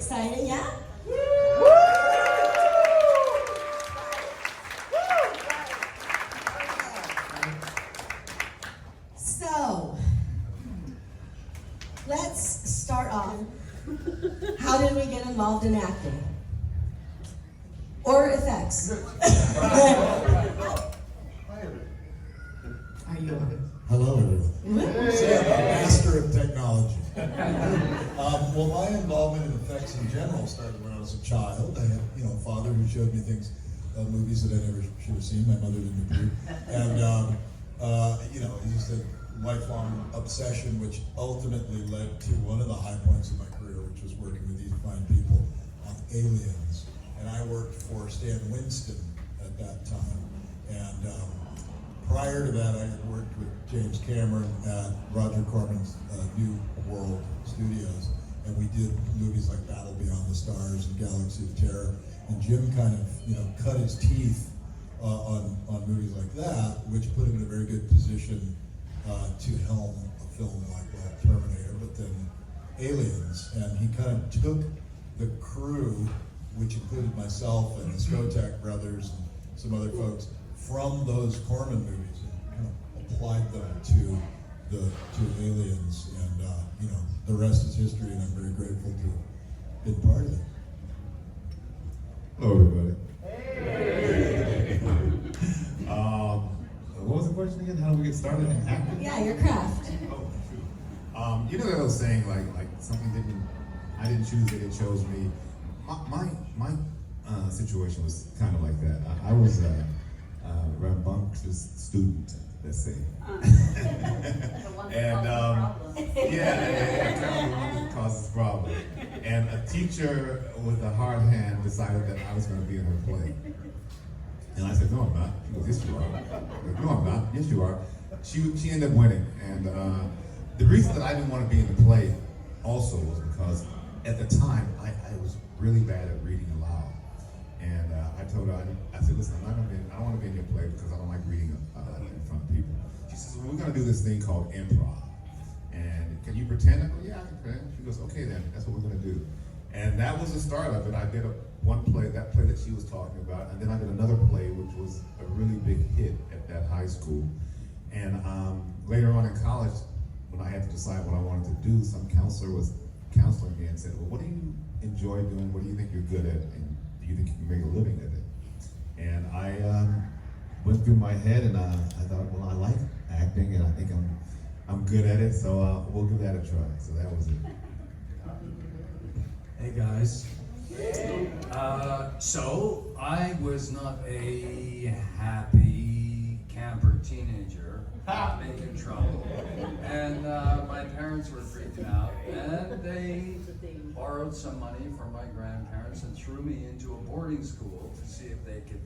exciting, yeah? So, let's start off. How did we get involved in acting? Or effects? Are you on? Hello, everyone. Master of technology. Well, my involvement in effects in general started when I was a child. I had, a father who showed me things, movies that I never should have seen. My mother didn't approve. And, it's just a lifelong obsession, which ultimately led to one of the high points of my career, which was working with these fine people on Aliens. And I worked for Stan Winston at that time. And prior to that, I had worked with James Cameron at Roger Corman's New World Studios. And we did movies like Battle Beyond the Stars and Galaxy of Terror. And Jim kind of, cut his teeth on movies like that, which put him in a very good position to helm a film like Terminator, but then Aliens. And he kind of took the crew, which included myself and the Skotak brothers and some other folks, from those Corman movies and kind of applied them to Aliens. And the rest is history, and I'm very grateful to have been part of it. Hello, everybody. Hey. What was the question again? How do we get started in acting? Yeah, your craft. Oh, shoot. You know that I was saying, like something I didn't choose it, it chose me. My situation was kind of like that. I was a rambunctious student, let's say. And yeah, kind of the one that causes problems. And a teacher with a hard hand decided that I was going to be in her play. And I said, no, I'm not. She goes, yes, you are. I said, no, I'm not. Yes, you are. She ended up winning. And the reason that I didn't want to be in the play also was because at the time, I was really bad at reading aloud. And I told her, I said, listen, I don't want to be in your play because I don't like reading in front of people. She says, well, we're going to do this thing called improv. And can you pretend? I go, yeah, I can pretend. She goes, okay then, that's what we're going to do. And that was the start of it. I did one play, that play that she was talking about, and then I did another play which was a really big hit at that high school. And later on in college, when I had to decide what I wanted to do, some counselor was counseling me and said, well, what do you enjoy doing? What do you think you're good at? And do you think you can make a living at it? And I went through my head and I thought, well, I like acting and I think I'm good at it, so we'll give that a try. So that was it. Hey guys. So I was not a happy camper teenager making trouble, and my parents were freaking out, and they borrowed some money from my grandparents and threw me into a boarding school to see if they could,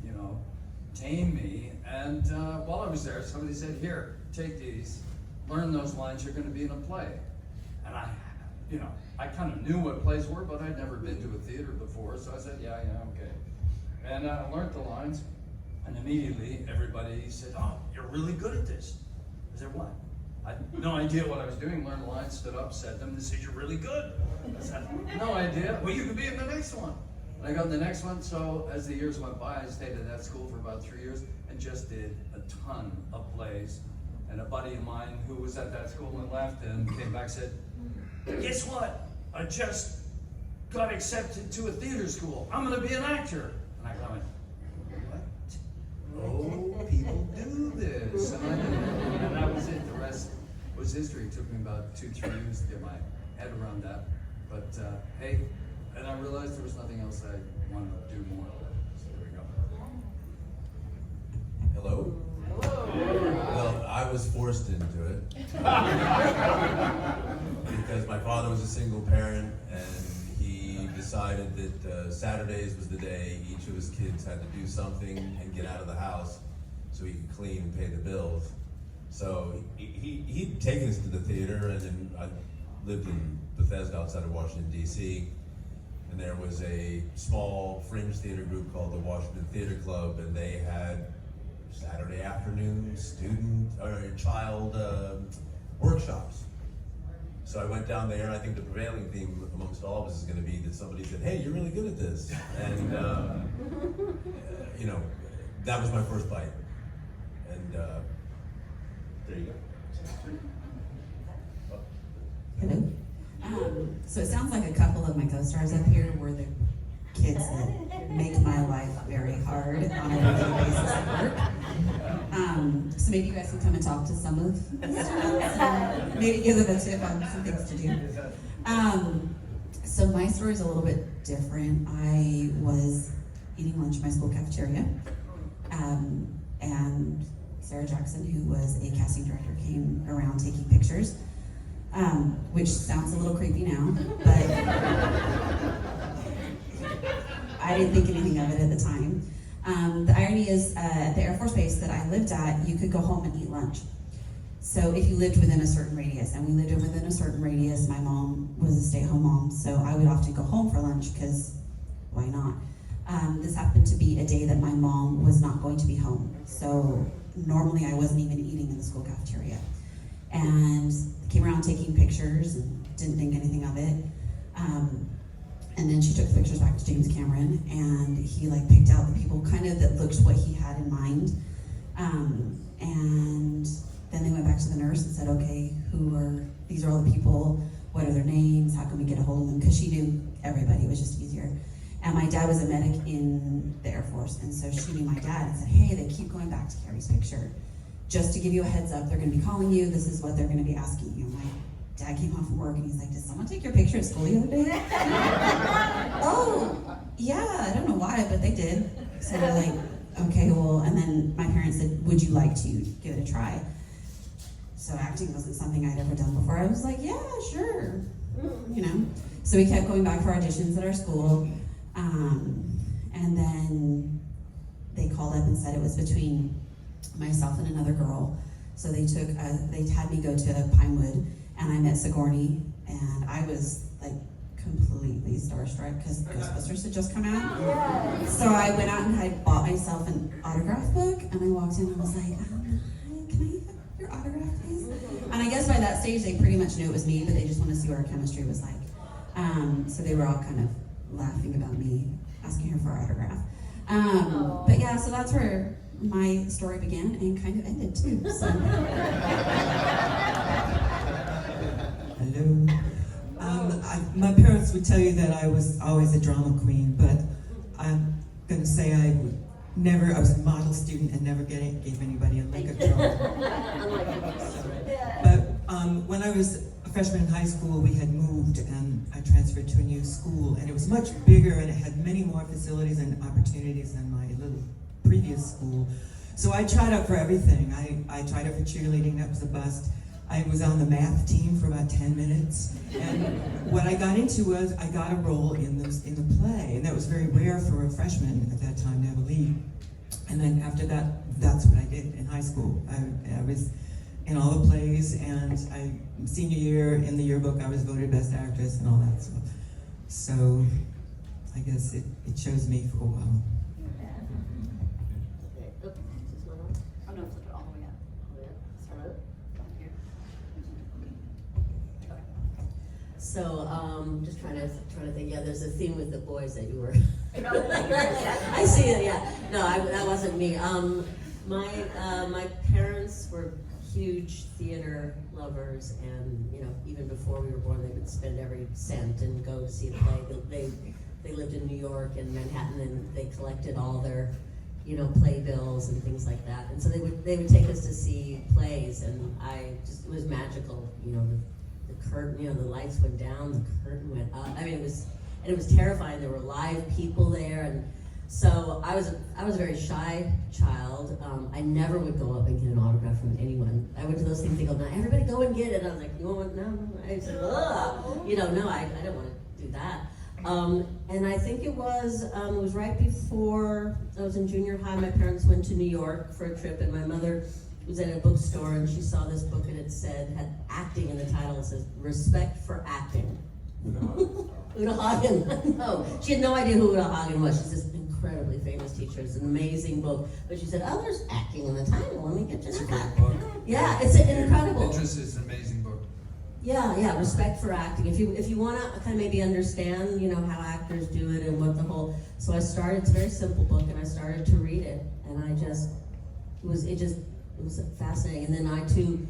tame me. And while I was there, somebody said, "Here, take these, learn those lines. You're going to be in a play." And I kind of knew what plays were, but I'd never been to a theater before, so I said, yeah, okay. And I learned the lines, and immediately everybody said, oh, you're really good at this. I said, what? I had no idea what I was doing, learned the lines, stood up, said them, they said, you're really good. I said, no idea. Well, you could be in the next one. And I got in the next one, so as the years went by, I stayed at that school for about 3 years and just did a ton of plays. And a buddy of mine who was at that school and left and came back said, guess what? I just got accepted to a theater school. I'm going to be an actor. And I went, what? Oh, people do this. And I did it. And that was it. The rest was history. It took me about 2-3 years to get my head around that. But hey, and I realized there was nothing else I wanted to do more. So there we go. Hello. Well, I was forced into it because my father was a single parent and he decided that Saturdays was the day each of his kids had to do something and get out of the house so he could clean and pay the bills. So he'd taken us to the theater, and then I lived in Bethesda outside of Washington, D.C., and there was a small fringe theater group called the Washington Theater Club, and they had Saturday afternoon student or child workshops. So I went down there, and I think the prevailing theme amongst all of us is going to be that somebody said, "Hey, you're really good at this," and that was my first bite. And there you go. Hello. So it sounds like a couple of my co-stars up here were the kids that make my life very hard on a regular basis at work. So maybe you guys can come and talk to some of the students and maybe give them a tip on some things to do. So my story is a little bit different. I was eating lunch in my school cafeteria, and Sarah Jackson, who was a casting director, came around taking pictures, which sounds a little creepy now, but I didn't think anything of it at the time. The irony is, at the Air Force Base that I lived at, you could go home and eat lunch. So if you lived within a certain radius, and we lived within a certain radius, my mom was a stay-at-home mom, so I would often go home for lunch, because why not? This happened to be a day that my mom was not going to be home. So normally I wasn't even eating in the school cafeteria. And came around taking pictures and didn't think anything of it. And then she took the pictures back to James Cameron, and he picked out the people kind of that looked what he had in mind. And then they went back to the nurse and said, okay, these are all the people, what are their names, how can we get a hold of them? Because she knew everybody, it was just easier. And my dad was a medic in the Air Force, and so she knew my dad and said, hey, they keep going back to Carrie's picture. Just to give you a heads up, they're gonna be calling you, this is what they're gonna be asking you. My dad came home from work and he's like, did someone take your picture at school the other day? Oh, yeah, I don't know why, but they did. So we're like, okay, well, and then my parents said, would you like to give it a try? So acting wasn't something I'd ever done before. I was like, yeah, sure, So we kept going back for auditions at our school. And then they called up and said it was between myself and another girl. So they had me go to Pinewood, and I met Sigourney, and I was completely starstruck because Ghostbusters had just come out. So I went out and I bought myself an autograph book, and I walked in and I was like, hi, can I have your autograph, please? And I guess by that stage they pretty much knew it was me, but they just wanted to see what our chemistry was like. So they were all kind of laughing about me asking her for her autograph. But yeah, so that's where my story began and kind of ended too. So. Hello. My parents would tell you that I was always a drama queen, but I'm going to say I was a model student and never gave anybody a lick of trouble. But when I was a freshman in high school, we had moved and I transferred to a new school, and it was much bigger and it had many more facilities and opportunities than my little previous school. So I tried out for everything. I tried out for cheerleading, that was a bust. I was on the math team for about 10 minutes. And what I got into was I got a role in the play, and that was very rare for a freshman at that time to have a lead. And then after that, that's what I did in high school. I was in all the plays, and senior year in the yearbook, I was voted best actress and all that stuff. So I guess it chose me for a while. Oh no, flip it all the way up. Start up. So, just trying to think. Yeah, there's a theme with the boys that you were. I see it. Yeah. No, that wasn't me. My parents were huge theater lovers, and even before we were born, they would spend every cent and go to see a play. They lived in New York and Manhattan, and they collected all their playbills and things like that. And so they would take us to see plays, and it was magical. The curtain, the lights went down, the curtain went up. I mean, it was terrifying. There were live people there, and so I was a very shy child. I never would go up and get an autograph from anyone. I went to those things. They go, now everybody go and get it. And I was like, you want one? No. I said, ugh. No, I don't want to do that. And I think it was right before I was in junior high. My parents went to New York for a trip, and my mother was at a bookstore, and she saw this book, and it had acting in the title. It says, Respect for Acting. Uta Hagen. No, she had no idea who Uta Hagen was. She's this incredibly famous teacher. It's an amazing book. But she said, oh, there's acting in the title. Let me get just that. Book. Yeah, it's incredible. It's an amazing book. Yeah, respect for acting. If you want to kind of maybe understand, how actors do it and what the whole. So I started. It's a very simple book, and I started to read it, and it was fascinating. And then I too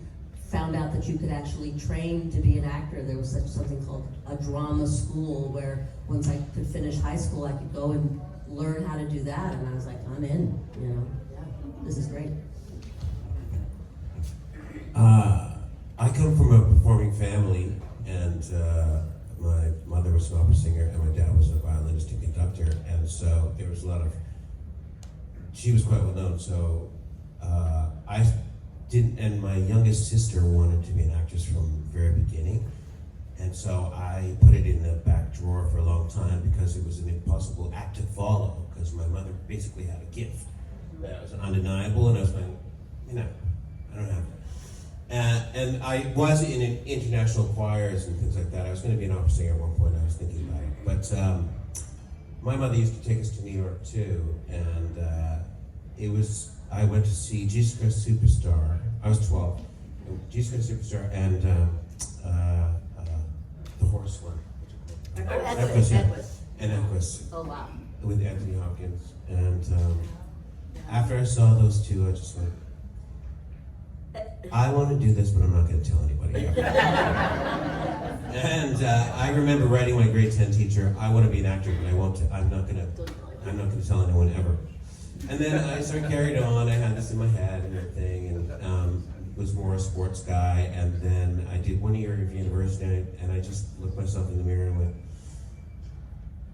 found out that you could actually train to be an actor. There was something called a drama school where once I could finish high school, I could go and learn how to do that, and I was like, I'm in. Yeah, this is great. I come from a performing family, and my mother was an opera singer, and my dad was a violinist and conductor, and so there was a lot of. She was quite well known, so I didn't. And my youngest sister wanted to be an actress from the very beginning, and so I put it in the back drawer for a long time because it was an impossible act to follow. Because my mother basically had a gift that was undeniable, and I was like, I don't have it. And I was in international choirs and things like that. I was going to be an opera singer at one point. I was thinking about it. But my mother used to take us to New York too. And I went to see Jesus Christ Superstar. I was 12. Jesus Christ Superstar and the horse one. Equus. And Equus. Oh, wow. With Anthony Hopkins. And after I saw those two, I just went, I want to do this, but I'm not going to tell anybody. And I remember writing my grade 10 teacher, I want to be an actor, but I'm not going to tell anyone ever. And then I sort of carried on. I had this in my head and everything, and was more a sports guy. And then I did 1 year of university, and I just looked myself in the mirror and went,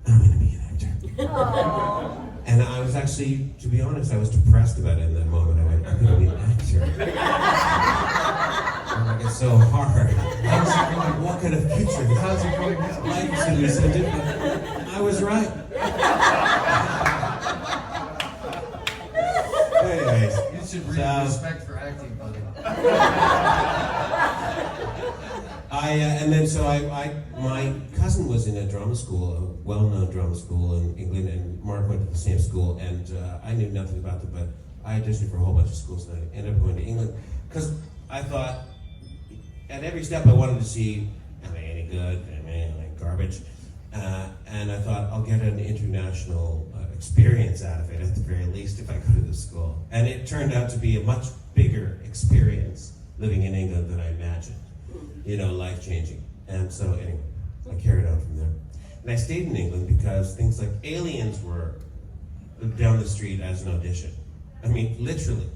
I'm going to be an actor. Aww. And I was actually, to be honest, I was depressed about it in that moment. I went, I'm going to be an actor. I'm like, it's so hard. What kind of future? How's it going now? Life is going to be so different. I was right. Anyways. You should read Respect for Acting, buddy. My cousin was in a drama school, a well-known drama school in England, and Mark went to the same school, and I knew nothing about them, but I auditioned for a whole bunch of schools, and I ended up going to England, because I thought, at every step I wanted to see, am I any good, am I like garbage, and I thought, I'll get an international experience out of it, at the very least, if I go to the school. And it turned out to be a much bigger experience living in England than I imagined. Life-changing. And so anyway, I carried on from there. And I stayed in England because things like Aliens were down the street as an audition. I mean, literally,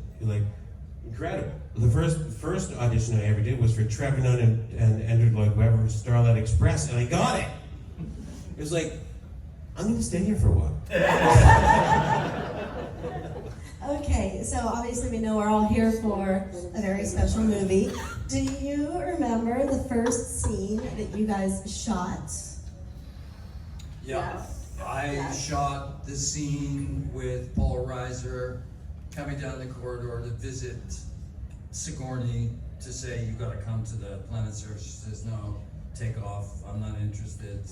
incredible. The first audition I ever did was for Trevor Nunn and Andrew Lloyd Webber's Starlight Express, and I got it. It was like, I'm going to stay here for a while. Okay, so obviously we know we're all here for a very special movie. Do you remember the first scene that you guys shot? Yeah, I shot the scene with Paul Reiser coming down the corridor to visit Sigourney to say, you gotta come to the Planet Search. She says, no, take off, I'm not interested,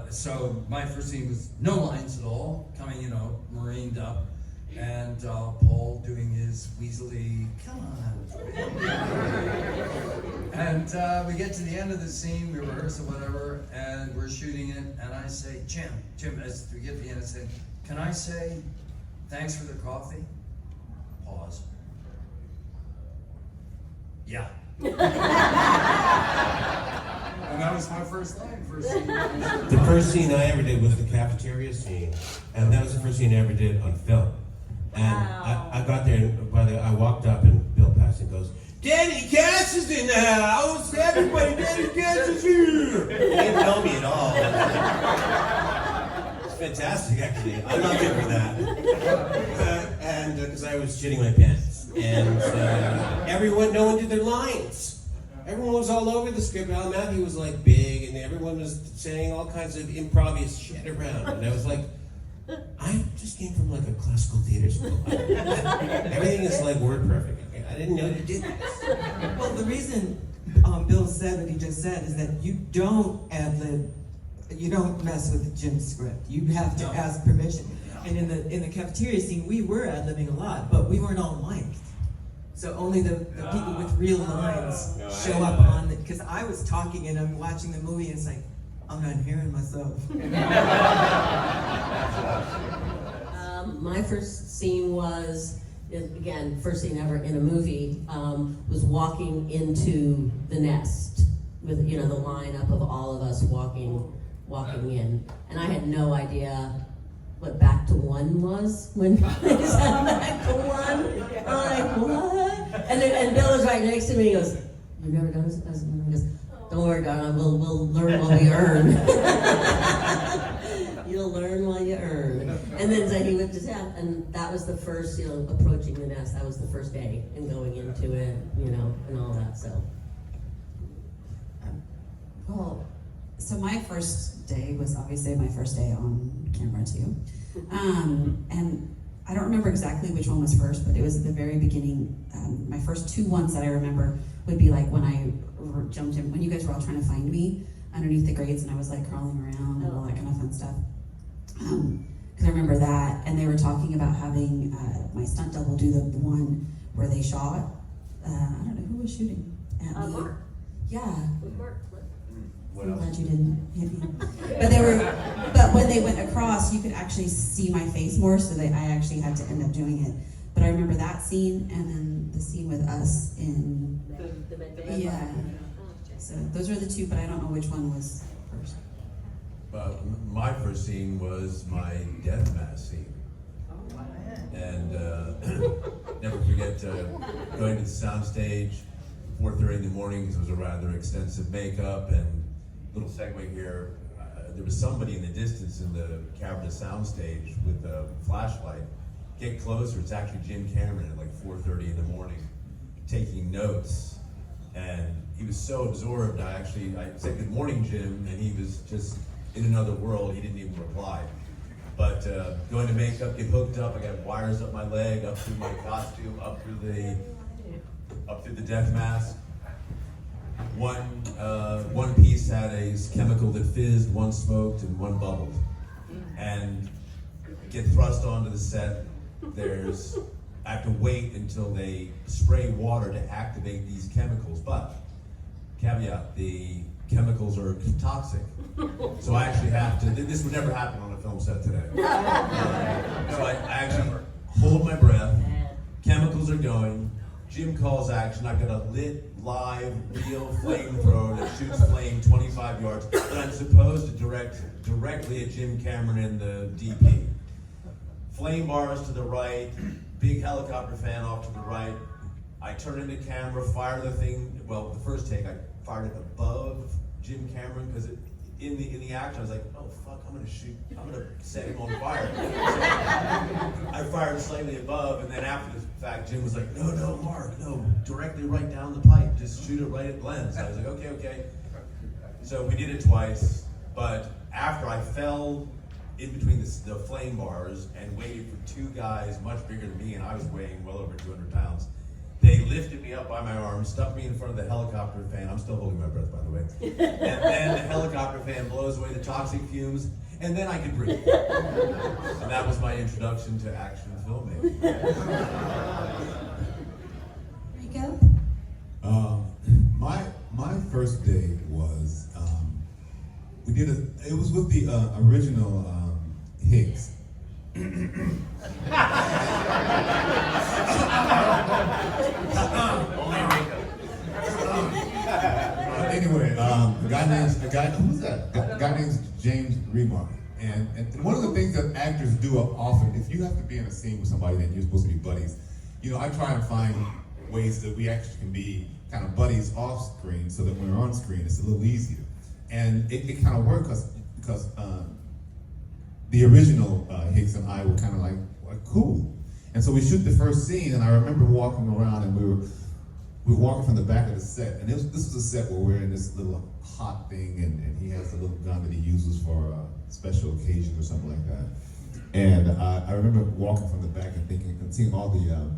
So my first scene was no lines at all, coming, marined up, and Paul doing his weaselly, come on. And we get to the end of the scene, we rehearse or whatever, and we're shooting it, and I say, Jim, as we get to the end, I say, can I say thanks for the coffee? Pause. Yeah. And that was my first line, The first scene I ever did was the cafeteria scene, and that was the first scene I ever did on film. And I got there, and I walked up, and Bill Paxton goes, Danny Cash is in the house! Everybody, Danny Cash is here! He didn't know me at all. It's fantastic, actually. I'm not good for that. And because I was shitting my pants. And no one did their lines. Everyone was all over the script. Al Matthew was big, and everyone was saying all kinds of improvious shit around. And I was like, I just came from a classical theater school. Everything is word perfect. I didn't know you did this. Well, the reason Bill said what he just said is that you don't ad-lib, you don't mess with Jim's script. You have to ask permission. And in the cafeteria scene, we were ad-libbing a lot, but we weren't all mic'd. So only the people with real lines show up on it. Because I was talking and I'm watching the movie and it's like, I'm not hearing myself. My first scene was, again, first scene ever in a movie, was walking into the nest with, the lineup of all of us walking in. And I had no idea what back to one was when they said back to one. I'm like, what? And Bill was right next to me. He goes, "You've never done this?" He goes, "Don't worry, darling. We'll learn while we earn." You'll learn while you earn. And then so he whipped his out, and that was the first, approaching the nest. That was the first day and going into it, and all that. So. Well, so my first day was obviously my first day on camera too. And I don't remember exactly which one was first, but it was at the very beginning. My first two ones that I remember would be like when I jumped in, when you guys were all trying to find me underneath the grates and I was like crawling around and all that kind of fun stuff. Because I remember that, and they were talking about having my stunt double do the one where they shot. I don't know who was shooting at me. Mark. Yeah. With Mark. I'm glad you didn't hit me. But when they went across, you could actually see my face more, so that I actually had to end up doing it. But I remember that scene, and then the scene with us in. The med Yeah. So those are the two, but I don't know which one was first. My first scene was my death mask scene. And never forget going to the soundstage, 4:30 in the morning, because it was a rather extensive makeup. And little segue here, there was somebody in the distance in the cavernous soundstage with a flashlight. Get closer, it's actually Jim Cameron at like 4:30 in the morning, taking notes. And he was so absorbed, I said, "Good morning, Jim," and he was just in another world. He didn't even reply. But going to makeup, get hooked up, I got wires up my leg, up through my costume, up through the death mask. One piece had a chemical that fizzed, one smoked, and one bubbled. And get thrust onto the set. I have to wait until they spray water to activate these chemicals. But, caveat, the chemicals are toxic. So I actually have to, this would never happen on a film set today. So I actually hold my breath, chemicals are going, Jim calls action, I've got a lit, live, real flamethrower that shoots flame 25 yards, that I'm supposed to direct directly at Jim Cameron and the DP. Flame bars to the right, big helicopter fan off to the right. I turn into camera, fire the thing, the first take, I fired it above Jim Cameron, because in the action I was like, oh fuck, I'm gonna set him on fire. So I fired slightly above, and then after the fact, Jim was like, no, Mark, no, directly right down the pipe, just shoot it right at Glenn. So I was like, okay. So we did it twice, but after I fell in between the flame bars and waited for two guys much bigger than me, and I was weighing well over 200 pounds, they lifted me up by my arms, stuck me in front of the helicopter fan. I'm still holding my breath, by the way. And then the helicopter fan blows away the toxic fumes, and then I could breathe. And that was my introduction to action filmmaking. Ricco? My first day was, it was with the original Hicks. Anyway, a guy named James Remar, and one of the things that actors do often, if you have to be in a scene with somebody that you're supposed to be buddies, I try and find ways that we actually can be kind of buddies off screen, so that when we're on screen, it's a little easier. And it kind of worked because the original Hicks and I were kind of like cool. And so we shoot the first scene, and I remember walking around, and we were walking from the back of the set, and this was a set where we're in this little hot thing, and he has a little gun that he uses for special occasions or something like that. And I remember walking from the back and thinking, and seeing all the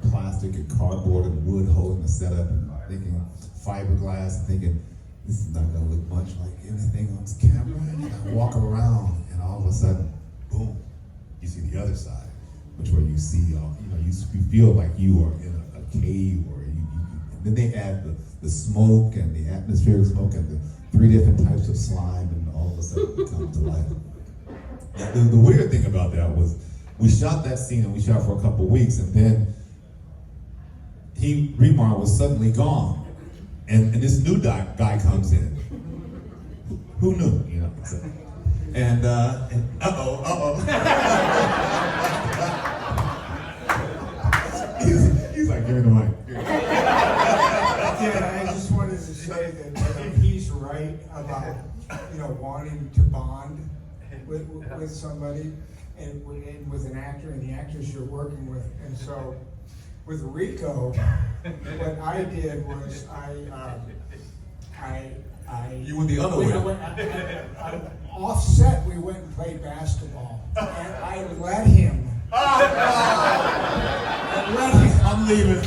plastic and cardboard and wood holding the setup, and thinking fiberglass, and thinking, this is not gonna look much like anything on this camera. And I walk around, and all of a sudden, boom, you see the other side, which where you see, you feel like you are in a cave, or then they add the smoke and the atmospheric smoke and the 3 different types of slime, and all of a sudden it comes to life. And the weird thing about that was we shot that scene and we shot for a couple of weeks, and then Remar was suddenly gone, and this new guy comes in. Who knew, you know? So, and he's like, give me the mic. Yeah, I just wanted to say that he's right about wanting to bond with somebody and with an actor and the actors you're working with. And so with Ricco, what I did was You went the other way. Offset, we went and played basketball, and I let him. I'm leaving.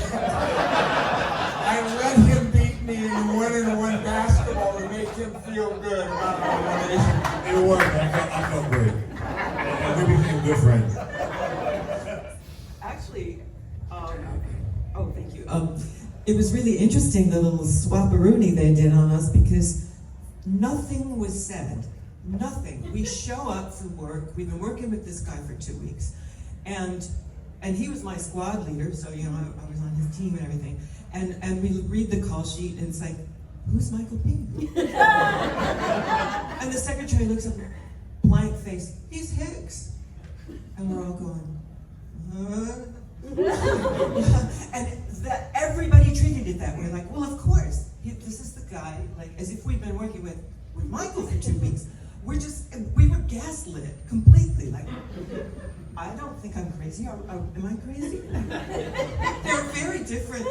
I let him beat me in 1-on-1 basketball to make him feel good about our relationship. It worked. I felt great. And we became good friends. Actually, thank you. It was really interesting, the little swapperoonie they did on us, because nothing was said. Nothing. We show up for work. We've been working with this guy for 2 weeks, and he was my squad leader, so I was on his team and everything. And we read the call sheet, and it's like, who's Michael Biehn? And the secretary looks up, blank face, he's Hicks. And we're all going, and everybody treated it that way, like, well, of course, this is the guy, like, as if we'd been working with Michael for 2 weeks. We were gaslit completely, like, I don't think I'm crazy. Am I crazy? They're very different,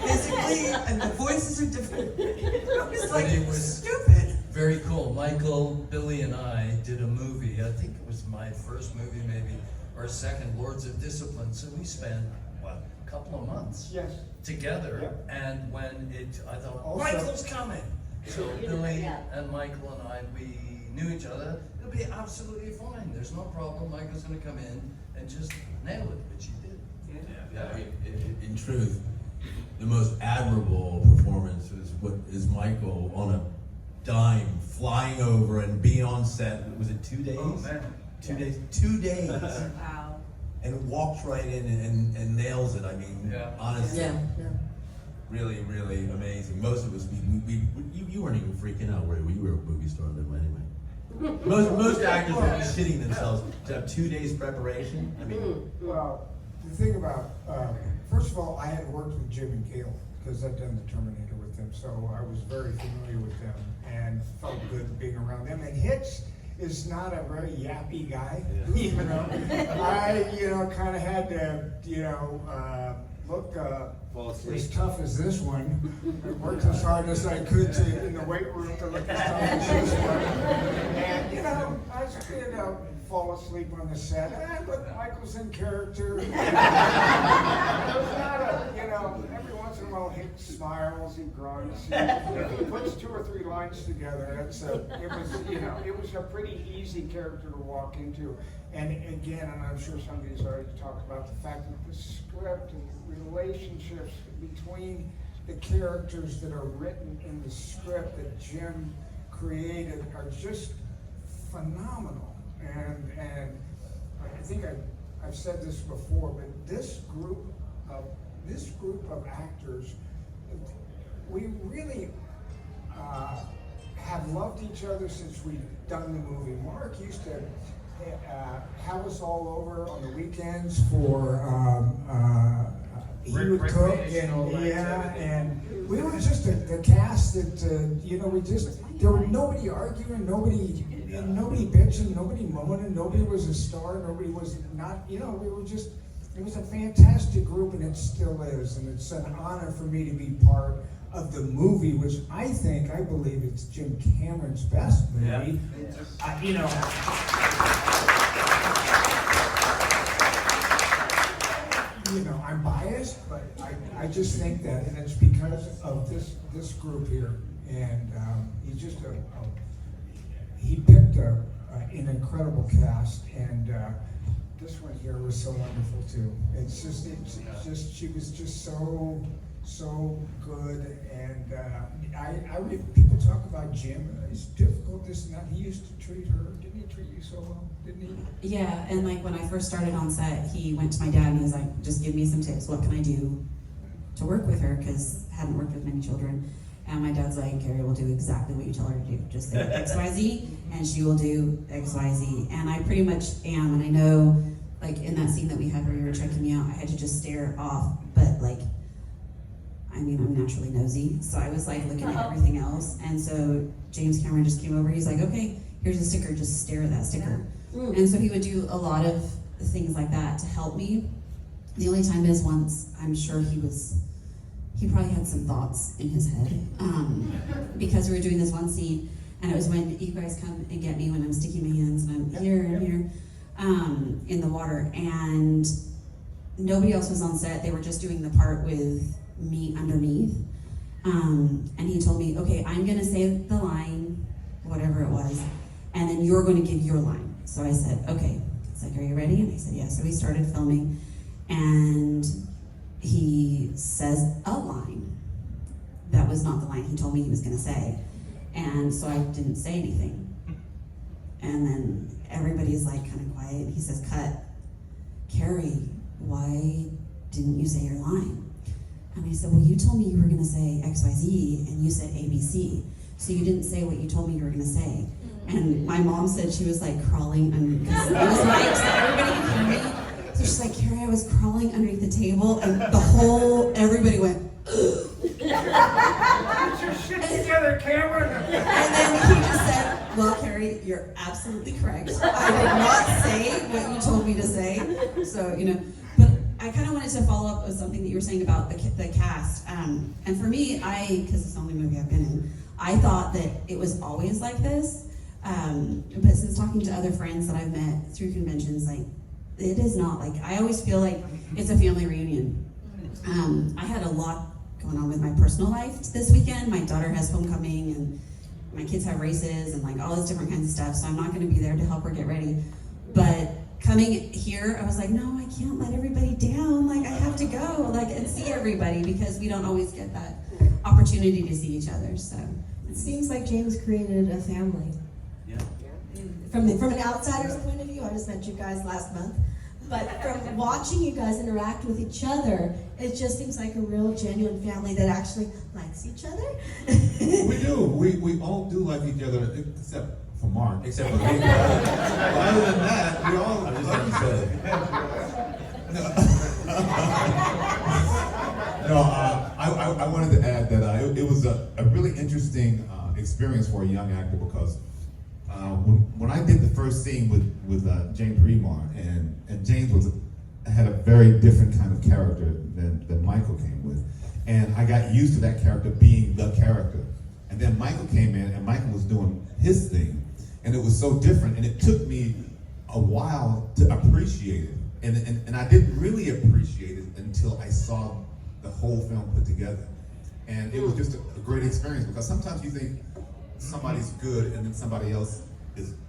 physically, and the voices are different. It was stupid. Very cool. Michael, Billy, and I did a movie. I think it was my first movie, maybe, or second, Lords of Discipline. So we spent, a couple of months together. Yep. And when I thought, Michael's coming. So Billy and Michael and I, we knew each other. It'll be absolutely fine. There's no problem. Michael's going to come in and just nail it, which he did. Yeah, I mean, in truth, the most admirable performance is Michael on a dime flying over and being on set. Was it 2 days? Oh man, 2 days. 2 days. Wow. And walks right in and nails it. I mean, honestly, really, really amazing. Most of us, you weren't even freaking out, were you? You were a movie star then, anyway. Most actors would be shitting themselves to have 2 days preparation. I mean, well, the thing about first of all, I had worked with Jim and Gale because I'd done the Terminator with them, so I was very familiar with them and felt good being around them. And Hicks is not a very yappy guy, I kind of had to look as tough as this one. I worked as hard as I could in the weight room to look as tough as this one. And I was fall asleep on the set. But Michael's in character. It was not every once in a while he smiles, he grunts. He puts 2 or 3 lines together. It was a pretty easy character to walk into. And again, and I'm sure somebody's already talked about the fact that the script and the relationships between the characters that are written in the script that Jim created are just phenomenal. And I think I've said this before, but this group of actors, we really have loved each other since we've done the movie. Mark used to have us all over on the weekends for he would cook and we were just the cast that there was nobody arguing, nobody bitching, nobody moaning, nobody was a star, nobody was not, we were just, it was a fantastic group, and it still is, and it's an honor for me to be part of the movie, which I believe it's Jim Cameron's best movie. I'm biased, but I just think that, and it's because of this group here, and he's just he picked an incredible cast, and this one here was so wonderful too. It's just she was just so good, and people talk about Jim. It's difficult, this and that. He used to treat her. Didn't he treat you so well? Didn't he? Yeah, and like when I first started on set, he went to my dad and he was like, just give me some tips. What can I do to work with her? Because I hadn't worked with many children. And my dad's like, Carrie will do exactly what you tell her to do. Just say XYZ, and she will do XYZ. And I pretty much am. And I know, like in that scene that we had where you were checking me out, I had to just stare off. But like, I mean, I'm naturally nosy, so I was like looking at everything else. And so James Cameron just came over. He's like, okay, here's a sticker. Just stare at that sticker. And so he would do a lot of things like that to help me. The only time is once, I'm sure he probably had some thoughts in his head, because we were doing this one scene, and it was when you guys come and get me when I'm sticking my hands and I'm here and here in the water, and nobody else was on set. They were just doing the part with me underneath, and he told me, okay, I'm gonna say the line, whatever it was, and then you're going to give your line. So I said, okay. He's like, are you ready? And I said, yeah. So we started filming, and he says a line that was not the line he told me he was going to say. And so I didn't say anything. And then everybody's like kind of quiet. He says, cut. Carrie, why didn't you say your line? And I said, well, you told me you were going to say XYZ, and you said ABC. So you didn't say what you told me you were going to say. And my mom said she was like crawling under, because it was light, so everybody could hear me. So she's like, Carrie, I was crawling underneath the table, and everybody went, Get your shit together, Cameron. and then he just said, well, Carrie, you're absolutely correct. I did not say what you told me to say. So, but I kind of wanted to follow up with something that you were saying about the cast. And for me, because it's the only movie I've been in, I thought that it was always like this. But since talking to other friends that I've met through conventions, like, it is not like, I always feel like it's a family reunion. I had a lot going on with my personal life this weekend. My daughter has homecoming, and my kids have races, and like all this different kinds of stuff, so I'm not going to be there to help her get ready. But coming here, I was like, no, I can't let everybody down. Like, I have to go and see everybody, because we don't always get that opportunity to see each other. So It seems like James created a family. Yeah. From an outsider's point of view, I just met you guys last month, but from watching you guys interact with each other, it just seems like a real genuine family that actually likes each other. We do. We all do like each other, except for Mark. Except for me. But other than that, we all I'm just love each other. No, I wanted to add that it was a really interesting experience for a young actor, because when I did the first scene with James Remar, and James had a very different kind of character than Michael came with, and I got used to that character being the character, and then Michael came in, and Michael was doing his thing, and it was so different, and it took me a while to appreciate it, and I didn't really appreciate it until I saw the whole film put together, and it was just a great experience, because sometimes you think somebody's good and then somebody else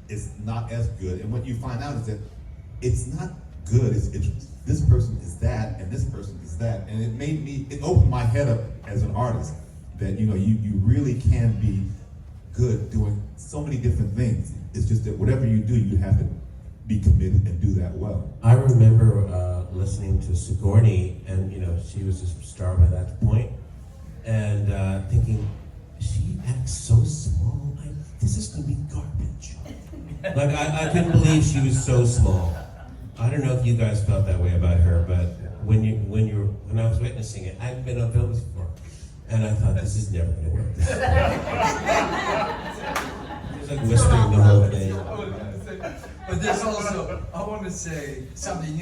is not as good, and what you find out is that it's not good. It's this person is that and this person is that, and it opened my head up as an artist that you really can be good doing so many different things. It's just that whatever you do, you have to be committed and do that well. I remember listening to Sigourney, and she was a star by that point, and thinking, she acts so small. This is gonna be garbage. Like I couldn't believe she was so small. I don't know if you guys felt that way about her, but when I was witnessing it, I hadn't been on films before, and I thought, this is never gonna work. It was like whispering the whole thing. But there's also, I want to say something,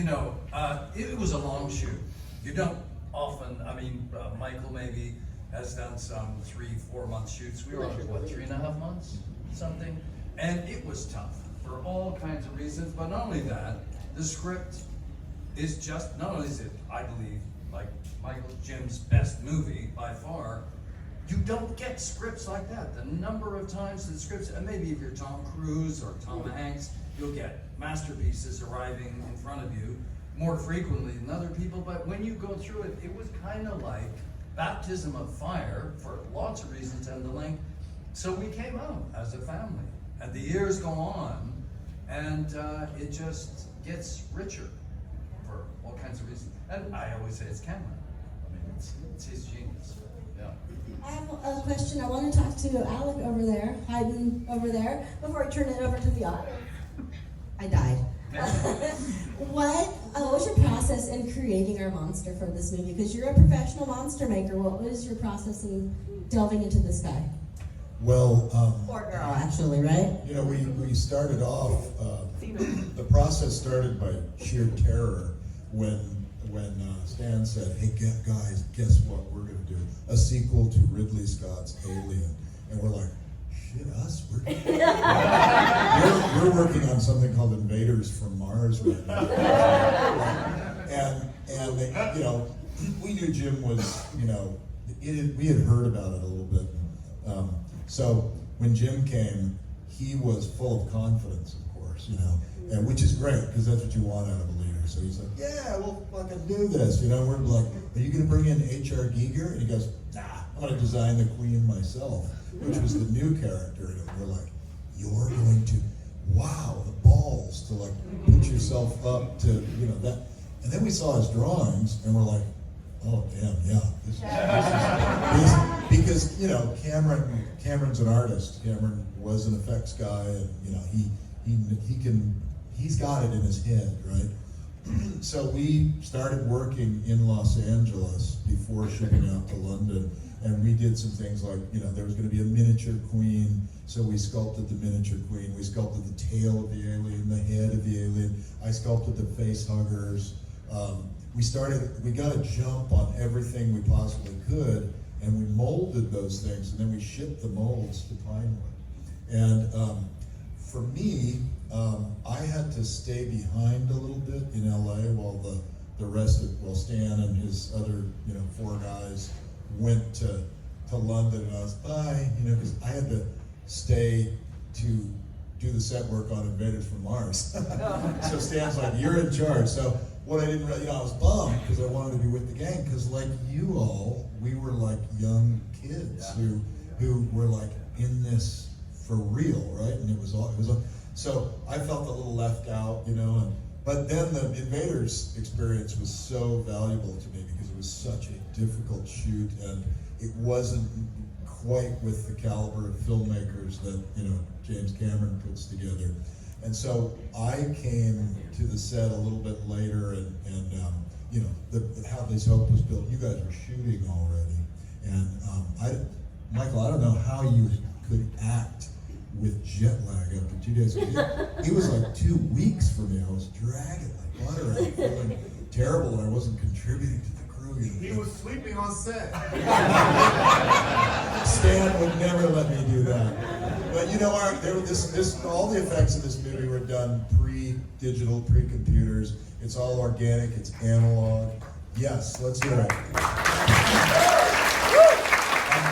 it was a long shoot. You don't often, Michael maybe has done some 3-4 month shoots. We were on, 3.5 months? Something. And it was tough for all kinds of reasons, but not only that, the script is just, not only is it, I believe, like Jim's best movie by far, You don't get scripts like that. The number of times that scripts, and maybe if you're Tom Cruise or Tom Hanks, you'll get masterpieces arriving in front of you more frequently than other people. But when you go through it, it was kind of like baptism of fire for lots of reasons and the length. So we came out as a family, and the years go on, and it just gets richer for all kinds of reasons. And I always say it's Cameron. I mean, it's his genius. Yeah. I have a question. I want to talk to Alec over there, hiding over there, before I turn it over to the audience. I died. What was your process in creating our monster for this movie? Because you're a professional monster maker. What was your process in delving into this guy? Well, Or girl, actually, right? you know, we started off, the process started by sheer terror when Stan said, hey, guys, guess what we're going to do? A sequel to Ridley Scott's Alien. And we're like, shit, us? We're working on something called Invaders from Mars right now. And they, you know, we knew Jim was, you know, we had heard about it a little bit. So when Jim came, he was full of confidence, of course, you know, and which is great because that's what you want out of a leader. So he's like, yeah, we'll fucking do this, you know. We're like, are you going to bring in H.R. Giger? And he goes, nah, I'm going to design the Queen myself, which was the new character. And we're like, you're going to, wow, the balls to like put yourself up to, you know, that. And then we saw his drawings, and we're like, oh damn, yeah, this because you know Cameron's an artist. Cameron was an effects guy, and you know he's got it in his head, right? So we started working in Los Angeles before shipping out to London, and we did some things like, you know, there was going to be a miniature queen, so we sculpted the miniature queen. We sculpted the tail of the alien, the head of the alien. I sculpted the face huggers. We got a jump on everything we possibly could, and we molded those things, and then we shipped the molds to Pinewood. And for me, I had to stay behind a little bit in LA while the rest of, well, Stan and his other, you know, 4 guys went to London, and I was, bye, you know, because I had to stay to do the set work on Invaders from Mars. So Stan's like, you're in charge. So what I didn't really, you know, I was bummed because I wanted to be with the gang, because like you all, we were like young kids who were like in this for real, right? And it was all, so I felt a little left out, you know, but then the Invaders experience was so valuable to me because it was such a difficult shoot, and it wasn't quite with the caliber of filmmakers that, you know, James Cameron puts together. And so I came to the set a little bit later, and you know, how this hope was built. You guys were shooting already, and Michael, I don't know how you could act with jet lag after 2 days. It was like 2 weeks for me. I was dragging like butter out, feeling terrible, and I wasn't contributing to the crew. You know? He was sleeping on set. Stan would never let me do that. But you know, all the effects of this movie were done pre-digital, pre-computers. It's all organic, it's analog. Yes, let's hear it. And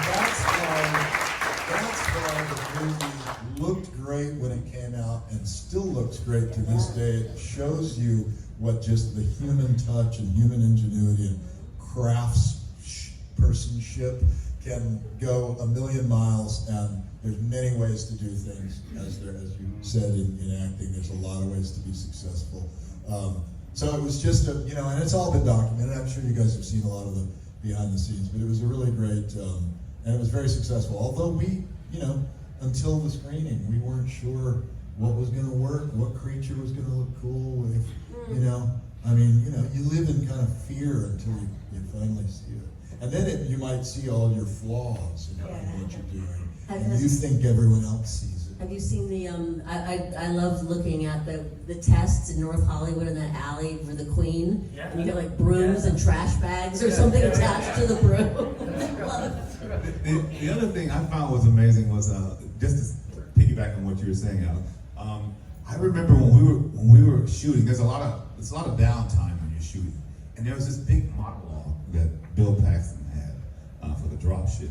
that's why the movie looked great when it came out and still looks great to this day. It shows you what just the human touch and human ingenuity and craftspersonship can go a million miles, and there's many ways to do things, as you said in acting. There's a lot of ways to be successful. So it was just you know, and it's all been documented. I'm sure you guys have seen a lot of the behind the scenes, but it was a really great, and it was very successful. Although we, you know, until the screening, we weren't sure what was going to work, what creature was going to look cool, if, you know, I mean, you know, you live in kind of fear until you finally see it. And then you might see all your flaws in what you're doing. And you think everyone else sees it. Have you seen the, I love looking at the tests in North Hollywood in that alley for the Queen. Yeah. And you get like brooms and trash bags or something attached to the broom. The other thing I found was amazing was, just to piggyback on what you were saying, Alec, I remember when we were shooting, there's a lot of downtime when you're shooting. And there was this big monologue that Bill Paxton had for the drop ship.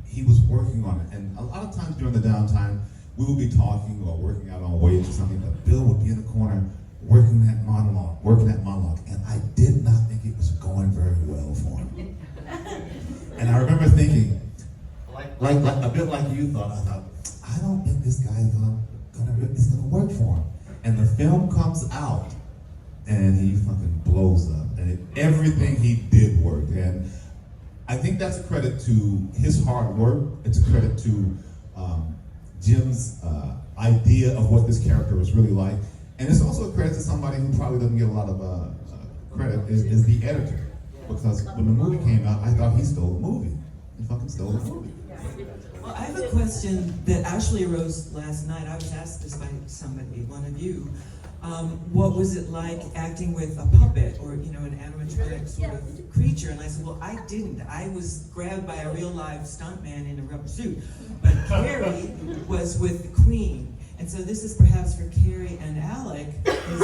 he was working on it. And a lot of times during the downtime, we would be talking or working out on weights or something, but Bill would be in the corner working that monologue. And I did not think it was going very well for him. And I remember thinking, like a bit like you thought, I don't think this guy is gonna work for him. And the film comes out, and he fucking blows up, and everything he did worked. And I think that's a credit to his hard work. It's a credit to Jim's idea of what this character was really like. And it's also a credit to somebody who probably doesn't get a lot of credit, is the editor. Because when the movie came out, I thought he stole the movie. He fucking stole the movie. Well, I have a question that actually arose last night. I was asked this by somebody, one of you. What was it like acting with a puppet or, an animatronic sort of creature? And I said, well, I didn't. I was grabbed by a real live stuntman in a rubber suit. But Carrie was with the Queen. And so this is perhaps for Carrie and Alec, is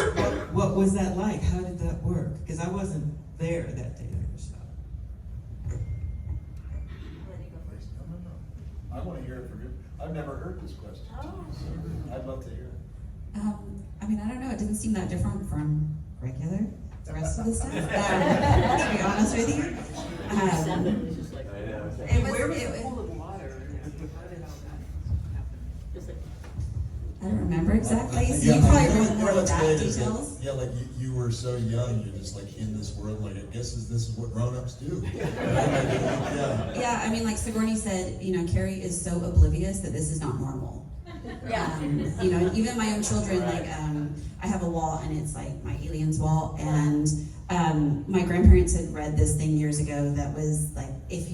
what was that like? How did that work? Because I wasn't there that day they were shot. I want to hear it from you. I've never heard this question. I'd love to hear it. I don't know, it didn't seem that different from the rest of the stuff, to be honest with you. I don't remember exactly, so you probably remember more of that details. Yeah, like you were so young, you're just like in this world, like I guess this is what grown-ups do. Yeah, like Sigourney said, Carrie is so oblivious that this is not normal. Yeah. Even my own children, I have a wall and it's like my aliens wall, and my grandparents had read this thing years ago that was like, if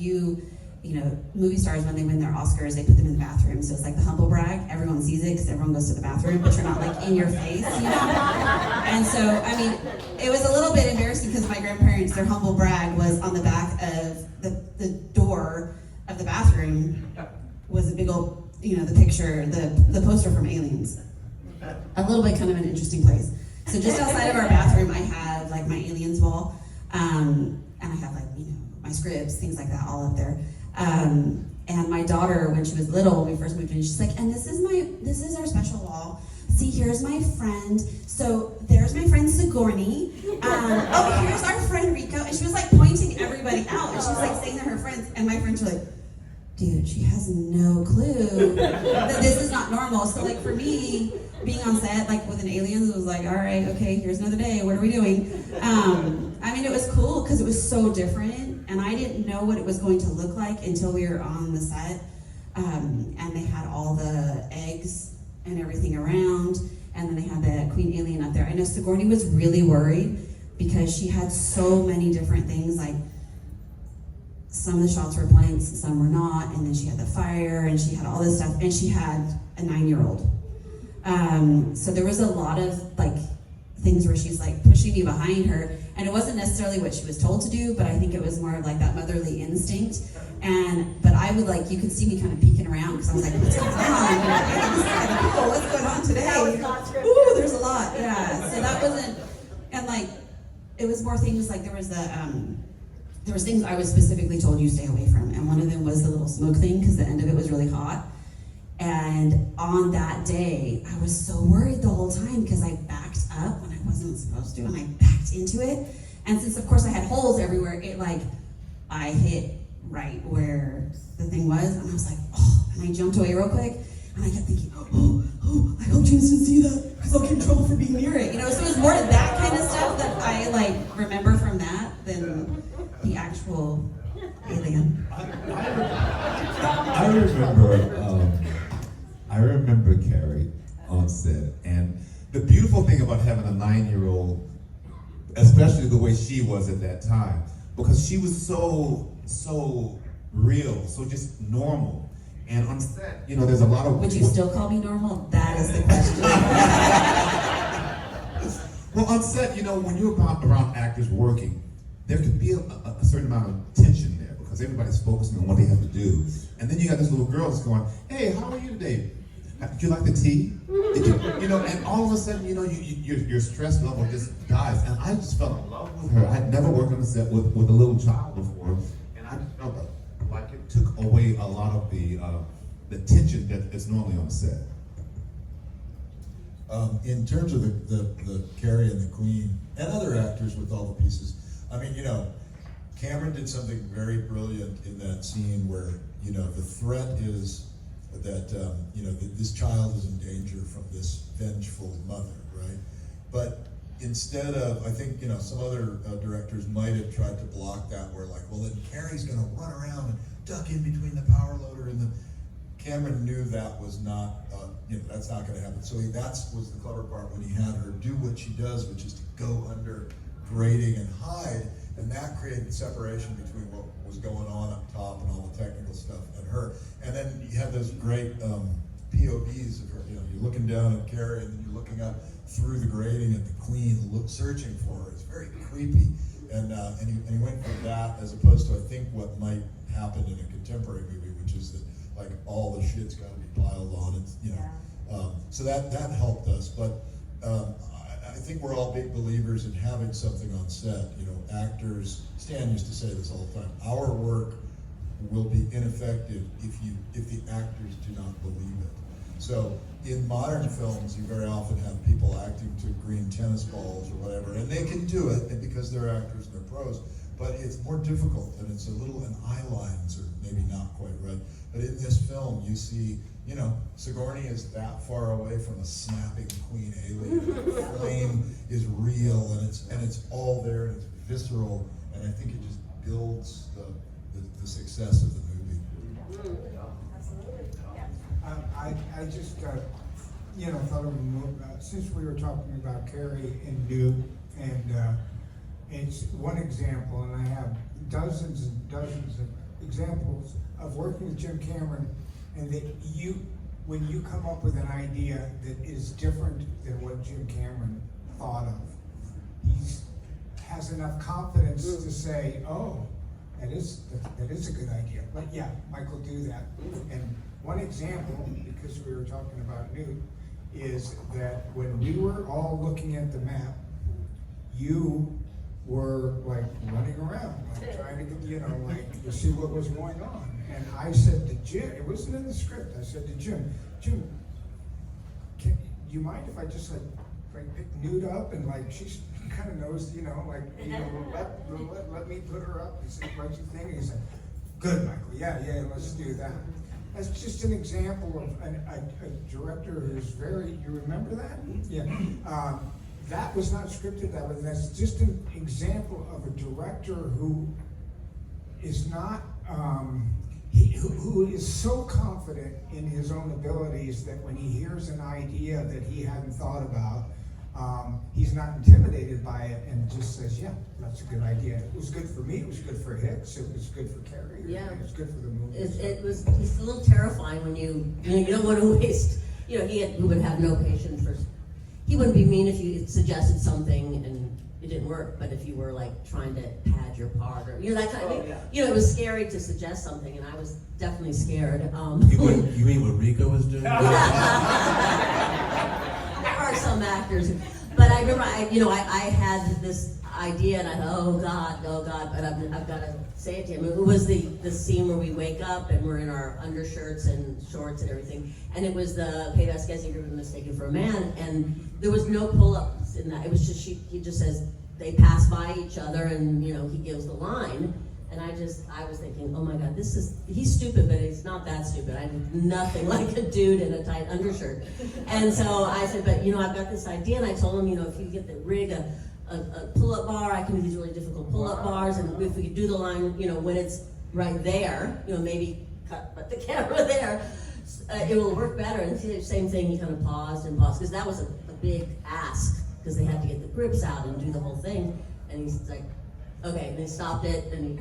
movie stars, when they win their Oscars, they put them in the bathroom, so it's like the humble brag. Everyone sees it because everyone goes to the bathroom, but you're not like in your face, And so, it was a little bit embarrassing because my grandparents, their humble brag was on the back of the door of the bathroom was a big old, the picture, the poster from Aliens. A little bit kind of an interesting place. So just outside of our bathroom, I have like my Aliens wall, and I have my scripts, things like that, all up there. And my daughter, when she was little, when we first moved in, she's like, and this is our special wall. See, here's my friend. So there's my friend Sigourney. Oh, here's our friend Ricco. And she was like pointing everybody out, and she was like saying to her friends, and my friends were like, dude, she has no clue that this is not normal. So like for me, being on set like with an Aliens, it was like, all right, okay, here's another day. What are we doing? It was cool because it was so different, and I didn't know what it was going to look like until we were on the set, and they had all the eggs and everything around, and then they had the Queen Alien up there. I know Sigourney was really worried because she had so many different things, like some of the shots were blanks, some were not, and then she had the fire, and she had all this stuff, and she had a 9-year-old. So there was a lot of things where she's pushing me behind her, and it wasn't necessarily what she was told to do, but I think it was more of that motherly instinct. But I would you could see me kind of peeking around because I was like, what's going on? This is kind of cool. What's going on today? Ooh, there's a lot. Yeah. So that wasn't, and it was more things there was there was things I was specifically told you stay away from, and one of them was the little smoke thing because the end of it was really hot. And on that day, I was so worried the whole time because I backed up when I wasn't supposed to, and I backed into it. And since, of course, I had holes everywhere, I hit right where the thing was, and I was like, oh, and I jumped away real quick, and I kept thinking, oh, I hope James didn't see that because I'll get in trouble for being near it. So it was more of that kind of stuff that I remember from that than the actual alien. I remember Carrie on set, and the beautiful thing about having a 9-year-old, especially the way she was at that time, because she was so real, so just normal. And on set, there's a lot of... Would you still call me normal? That is the question. Well, on set, when you're around actors working, there can be a certain amount of tension there because everybody's focusing on what they have to do. And then you got this little girl that's going, hey, how are you today? Did you like the tea? And all of a sudden, your stress level just dies. And I just fell in love with her. I'd never worked on a set with a little child before. And I just felt like it took away a lot of the tension that is normally on the set. In terms of the Carrie and the Queen and other actors with all the pieces, I mean, Cameron did something very brilliant in that scene where, the threat is that, that this child is in danger from this vengeful mother, right? But instead of, I think, some other directors might have tried to block that where like, well, then Carrie's gonna run around and duck in between the power loader and the, Cameron knew that was not, that's not gonna happen. So that was the clever part when he had her do what she does, which is to go under grating and hide, and that created separation between what was going on up top and all the technical stuff and her. And then you have those great POVs of her, you're looking down at Carrie and then you're looking up through the grating at the Queen, searching for her. It's very creepy. And he went for that as opposed to, I think, what might happen in a contemporary movie, which is that like all the shit's got to be piled on. So that helped us. But I think we're all big believers in having something on set. Actors, Stan used to say this all the time, our work will be ineffective if the actors do not believe it. So in modern films, you very often have people acting to green tennis balls or whatever, and they can do it, and because they're actors and they're pros, but it's more difficult, and it's and eye lines are maybe not quite right. But in this film, you see, Sigourney is that far away from a snapping Queen alien. The flame is real, and it's all there, and it's visceral, and I think it just builds the success of the movie. I just, thought of a move, since we were talking about Carrie and Newt, and it's one example, and I have dozens and dozens of examples of working with Jim Cameron, and that when you come up with an idea that is different than what Jim Cameron thought of, he has enough confidence to say, oh, that is a good idea. But yeah, Michael, do that. And one example, because we were talking about Newt, is that when we were all looking at the map, you were like running around, like trying to to see what was going on. And I said to Jim, it wasn't in the script, I said to Jim, do you mind if I just like pick Newt up and she's kind of knows, let me put her up. He said, what do you think? He said, good, Michael, yeah, let's do that. That's just an example of a director who's very, you remember that? Yeah. That was not scripted that way. That's just an example of a director who is not, who is so confident in his own abilities that when he hears an idea that he hadn't thought about, he's not intimidated by it and just says, yeah, that's a good idea. It was good for me, it was good for Hicks, it was good for Carrie, it was good for the movie. It's a little terrifying when you don't want to waste, he would have no patience for, he wouldn't be mean if you suggested something and it didn't work, but if you were trying to pad your part or, that kind of thing, it was scary to suggest something and I was definitely scared. You mean what Ricco was doing? There are some actors, but I remember, I had this idea, and I thought, oh God, but I've got to say it to him. It was the scene where we wake up and we're in our undershirts and shorts and everything, and it was the Pay Vasquez you've been mistaken for a man, and there was no pull-ups in that. It was just he just says they pass by each other, and he gives the line. And I was thinking, oh my God, he's stupid, but he's not that stupid. I'm nothing like a dude in a tight undershirt. And so I said, but I've got this idea, and I told him, if you get the rig a pull-up bar, I can do these really difficult pull-up bars, and if we could do the line, when it's right there, maybe put the camera there, it will work better. And the same thing, he kind of paused, because that was a big ask, because they had to get the grips out and do the whole thing. And he's like, okay, and he stopped it, and he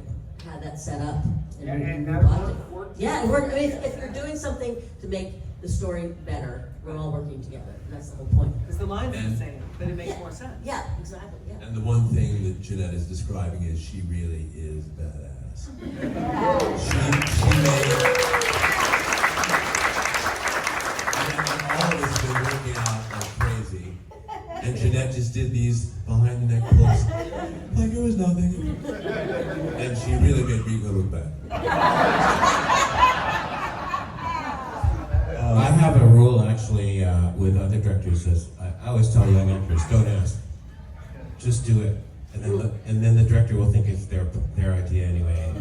had that set up. And that worked. Yeah, it worked. I mean, if you're doing something to make the story better, we're all working together. That's the whole point. Because the line's the same, but it makes more sense. Yeah, exactly. Yeah. And the one thing that Jeanette is describing is she really is badass. she made and all of us been working out like crazy. And Jeanette just did these behind the neck pulls like it was nothing. And she really made Ricco look bad. another director who says, I always tell young actors, don't ask, just do it, and then the director will think it's their idea anyway.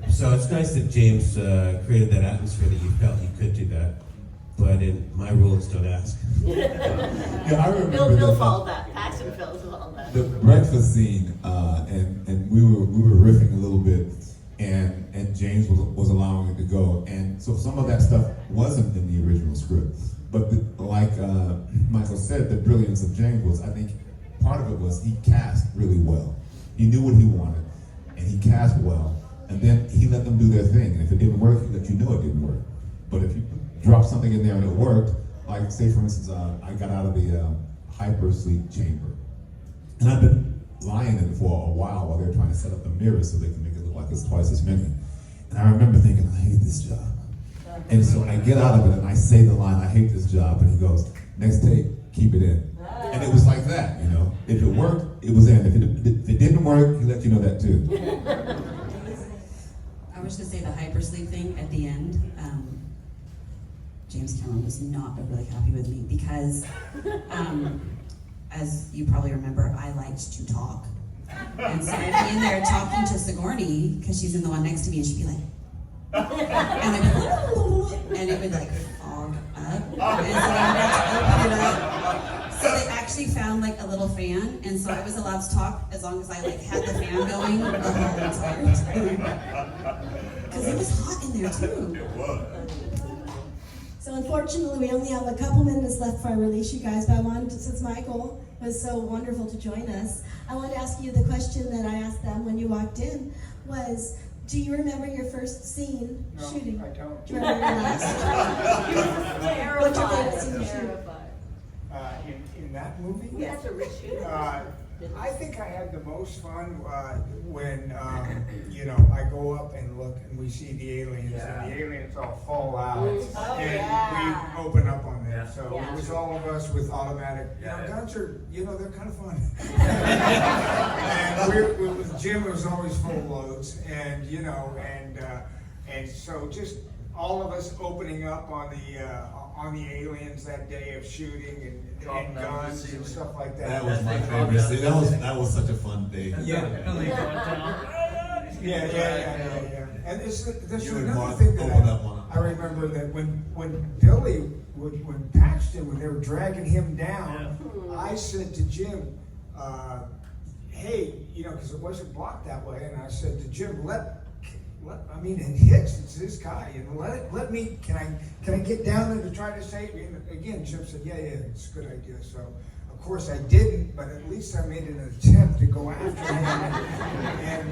So it's nice that James created that atmosphere that you felt you could do that. But in my rules, don't ask. Yeah, I remember Bill followed that. Paxton followed that. the breakfast scene, and we were riffing a little bit, and James was allowing it to go, and so some of that stuff wasn't in the original script. But like Michael said, the brilliance of James was, I think, part of it was he cast really well. He knew what he wanted, and he cast well, and then he let them do their thing. And if it didn't work, he let you know it didn't work. But if you drop something in there and it worked, like say for instance, I got out of the hypersleep chamber, and I've been lying in it for a while they're trying to set up the mirrors so they can make it look like it's twice as many. And I remember thinking, I hate this job. And so I get out of it and I say the line, I hate this job, and he goes, next take, keep it in. And it was like that, you know. If it worked, it was in. If it didn't work, he let you know that too. I was to say the hypersleep thing at the end. James Cameron was not really happy with me because, as you probably remember, I liked to talk. And so I'd be in there talking to Sigourney, because she's in the one next to me, and she'd be like, and I'd be like, and it would like fog up. And so I had to open it up. So they actually found like a little fan, and so I was allowed to talk as long as I like had the fan going the whole entire time. Because it was hot in there too. It was. So unfortunately, we only have a couple minutes left before I release you guys, but I wanted to, since Michael was so wonderful to join us, I wanted to ask you the question that I asked them when you walked in was, do you remember your first scene shooting? I don't. Do you remember your last? What's your favorite scene to shoot? In that movie? We have to reshoot. I think I had the most fun when I go up and look and we see the aliens and the aliens all fall out and we open up on them. So it was all of us with automatic. Guns are they're kind of fun. And with Jim, it was always full loads, and and so just all of us opening up on the aliens that day of shooting and guns and stuff like that. That was my favorite scene. That was such a fun day. Yeah. And there's another thing that I remember that when Billy, when Paxton, when they were dragging him down, I said to Jim, hey, because it wasn't blocked that way, and I said to Jim, it hits, it's this guy, and let me, can I get down there to try to save you? And again, Jim said, yeah, it's a good idea. So, of course I didn't, but at least I made an attempt to go after him.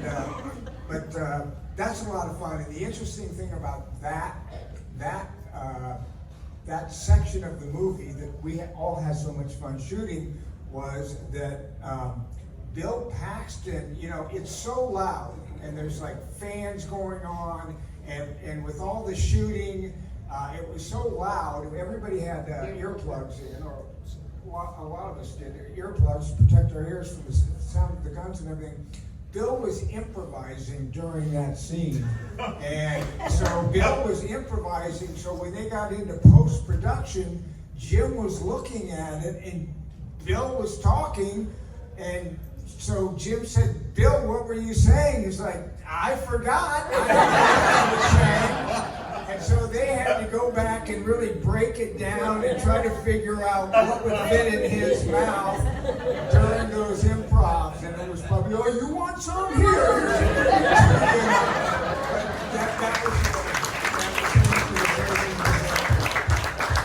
But that's a lot of fun. And the interesting thing about that section of the movie that we all had so much fun shooting was that Bill Paxton, it's so loud, and there's like fans going on, and with all the shooting, it was so loud. Everybody had earplugs in, or a lot of us did earplugs to protect our ears from the sound of the guns and everything. Bill was improvising during that scene, and so Bill was improvising. So when they got into post-production, Jim was looking at it, and Bill was talking, and so Jim said, Bill, what were you saying? He's like, I forgot. I was saying. And so they had to go back and really break it down and try to figure out what would fit in his mouth during those improvs. And it was probably, oh, you want some here?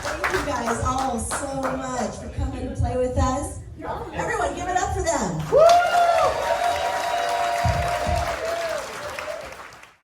Thank you guys all so much for coming.